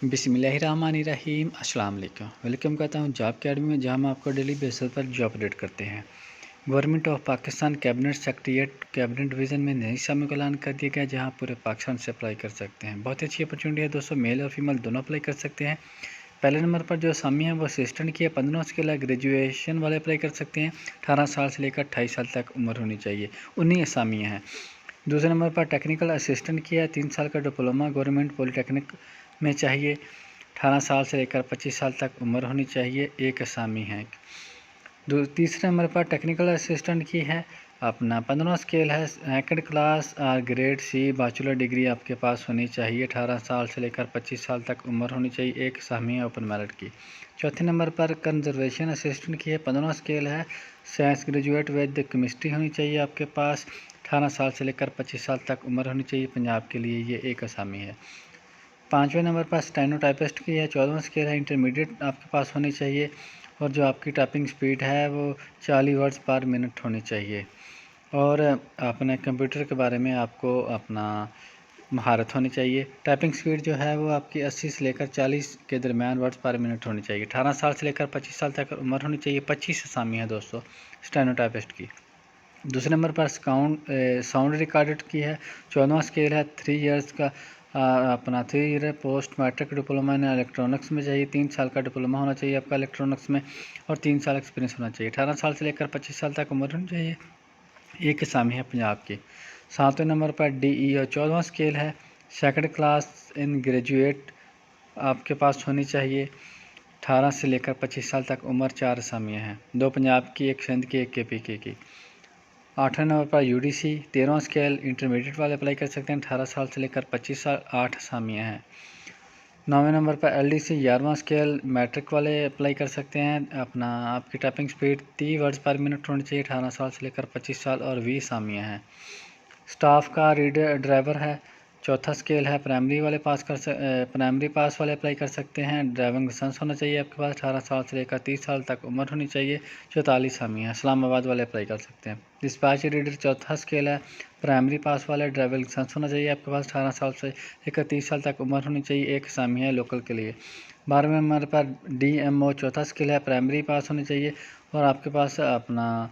बिस्मिल्लाहिर्रहमानिर्रहीम अस्सलाम वालेकुम। वेलकम करता हूँ जॉब अकेडमी में, जहाँ हम आपको डेली बेसिस पर जॉब अपडेट करते हैं। Government of Pakistan cabinet secretariat cabinet division में नई शामियों का ऐलान कर दिया गया, जहाँ पूरे पाकिस्तान से अप्लाई कर सकते हैं। बहुत अच्छी अपॉर्चुनिटी है दोस्तों, मेल और फीमेल दोनों अप्लाई कर सकते हैं। पहले नंबर पर जो असामी है वो असिस्टेंट की है, 15 स्केल है, ग्रेजुएशन वाले अप्लाई कर सकते हैं। 18 साल से लेकर 28 साल तक उम्र होनी चाहिए, 19 असामियाँ हैं। दूसरे नंबर पर टेक्निकल असिस्टेंट की है, 3 साल का डिप्लोमा गवर्नमेंट पॉलिटेक्निक में चाहिए। 18 साल से लेकर 25 साल तक उम्र होनी चाहिए, एक असामी है। तीसरे नंबर पर टेक्निकल असिस्टेंट की है, अपना 15 स्केल है, सेकंड क्लास और ग्रेड सी बैचलर डिग्री आपके पास होनी चाहिए। 18 साल से लेकर 25 साल तक उम्र होनी चाहिए, एक असामी है ओपन मेरिट की। चौथे नंबर पर कंजर्वेशन असिस्टेंट की है, 15 स्केल है, साइंस ग्रेजुएट विद केमिस्ट्री होनी चाहिए आपके पास। 18 साल से लेकर 25 साल तक उम्र होनी चाहिए, पंजाब के लिए ये एक असामी है। पाँचवें नंबर पर स्टेनोटाइपिस्ट की है, 14वां स्केल है, इंटरमीडिएट आपके पास होनी चाहिए और जो आपकी टाइपिंग स्पीड है वो 40 वर्ड्स पर मिनट होनी चाहिए। और अपने कंप्यूटर के बारे में आपको अपना महारत होनी चाहिए। टाइपिंग स्पीड जो है वो आपकी 80 से लेकर 40 के दरमियान वर्ड्स पर मिनट होनी चाहिए। 18 साल से लेकर 25 साल तक उम्र होनी चाहिए। 25 असामी है दोस्तों स्टेनोटाइपिस्ट की। दूसरे नंबर पर साउंड रिकॉर्डेड की है, 14वां स्केल है, 3 इयर्स का अपना 3 year post matric diploma in electronics में चाहिए। 3 साल का डिप्लोमा होना चाहिए आपका इलेक्ट्रॉनिक्स में और 3 साल एक्सपीरियंस होना चाहिए। 18 साल से लेकर 25 साल तक उम्र होनी चाहिए, एक असामी है पंजाब की। 7वें नंबर पर DEO 14वां स्केल है, सेकंड क्लास इन ग्रेजुएट आपके पास होनी चाहिए। 18 से लेकर 25 साल तक उम्र, 4 असामियाँ हैं, 2 पंजाब की, 1 सिंध की, 1 KPK की। 8वें नंबर पर UDC 13वां स्केल इंटरमीडिएट वाले अप्लाई कर सकते हैं। 18 साल से लेकर 25 साल, 8 असामियाँ हैं। 9वें नंबर पर LDC 11वां स्केल मैट्रिक वाले अप्लाई कर सकते हैं। अपना आपकी टाइपिंग स्पीड 30 वर्ड्स पर मिनट होनी चाहिए। 18 साल से लेकर 25 साल और 20 असामियाँ हैं। स्टाफ का रीडर ड्राइवर है, 4था स्केल है, प्राइमरी पास वाले अप्लाई कर सकते हैं। ड्राइविंग लाइसेंस होना चाहिए आपके पास। 18 साल से लेकर 30 साल तक उम्र होनी चाहिए, 44 असामियाँ हैं। इस्लामाबाद वाले अप्लाई कर सकते हैं। डिस्पैच रीडर 4था स्केल है, प्राइमरी पास वाले, ड्राइविंग लाइसेंस होना चाहिए आपके पास। 18 साल से लेकर 30 साल तक उम्र होनी चाहिए, एक असामी है लोकल के लिए। 12वें नंबर पर DMO 4था स्केल है, प्राइमरी पास होनी चाहिए और आपके पास अपना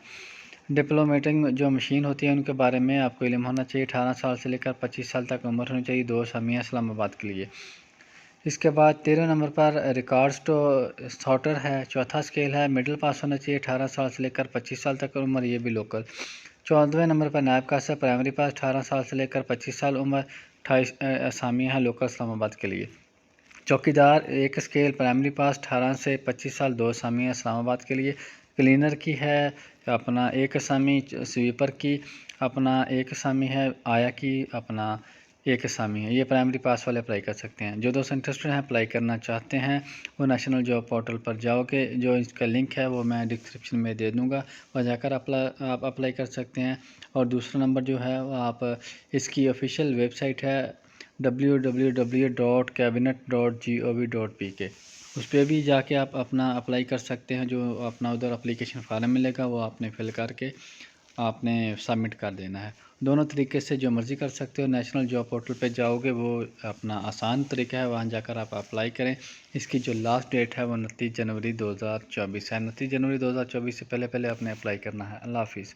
डिप्लोमेटिंग जो मशीन होती है उनके बारे में आपको इल्म होना चाहिए। 18 साल से लेकर 25 साल तक उम्र होनी चाहिए, 2 असामियाँ इस्लामाबाद के लिए। इसके बाद 13वें नंबर पर रिकॉर्ड्स तो सॉर्टर है, 4था स्केल है, मिडिल पास होना चाहिए। 18 साल से लेकर 25 साल तक उम्र, ये भी लोकल। 14वें नंबर पर नायब कासर प्राइमरी पास, 18 साल से लेकर 25 साल उम्र, 28 असामियाँ हैं लोकल इस्लामाबाद के लिए। चौकीदार 1 स्केल प्राइमरी पास, 18 से 25 साल, 2 असामियाँ इस्लामाबाद के लिए। क्लीनर की है अपना 1 असामी, स्वीपर की अपना 1 असामी है, आया की अपना 1 असामी है। ये प्राइमरी पास वाले अप्लाई कर सकते हैं। जो दोस्त इंटरेस्टेड हैं अप्लाई करना चाहते हैं वो नेशनल जॉब पोर्टल पर जाओगे, जो इसका लिंक है वो मैं डिस्क्रिप्शन में दे दूँगा, वह जाकर आप अप्लाई कर सकते हैं। और दूसरा नंबर जो है वो आप इसकी ऑफिशियल वेबसाइट है www.cabinet.gov.pk, उस पर भी जाके आप अपना अप्लाई कर सकते हैं। जो अपना उधर अप्लीकेशन फार्म मिलेगा वो आपने फिल करके आपने सबमिट कर देना है। दोनों तरीके से जो मर्ज़ी कर सकते हो। नेशनल जॉब पोर्टल पे जाओगे, वो अपना आसान तरीका है, वहाँ जाकर आप अप्लाई करें। इसकी जो लास्ट डेट है वो 29 जनवरी 2024 है। 29 जनवरी 2024 से पहले आपने अप्लाई करना है। अल्लाह हाफिज़।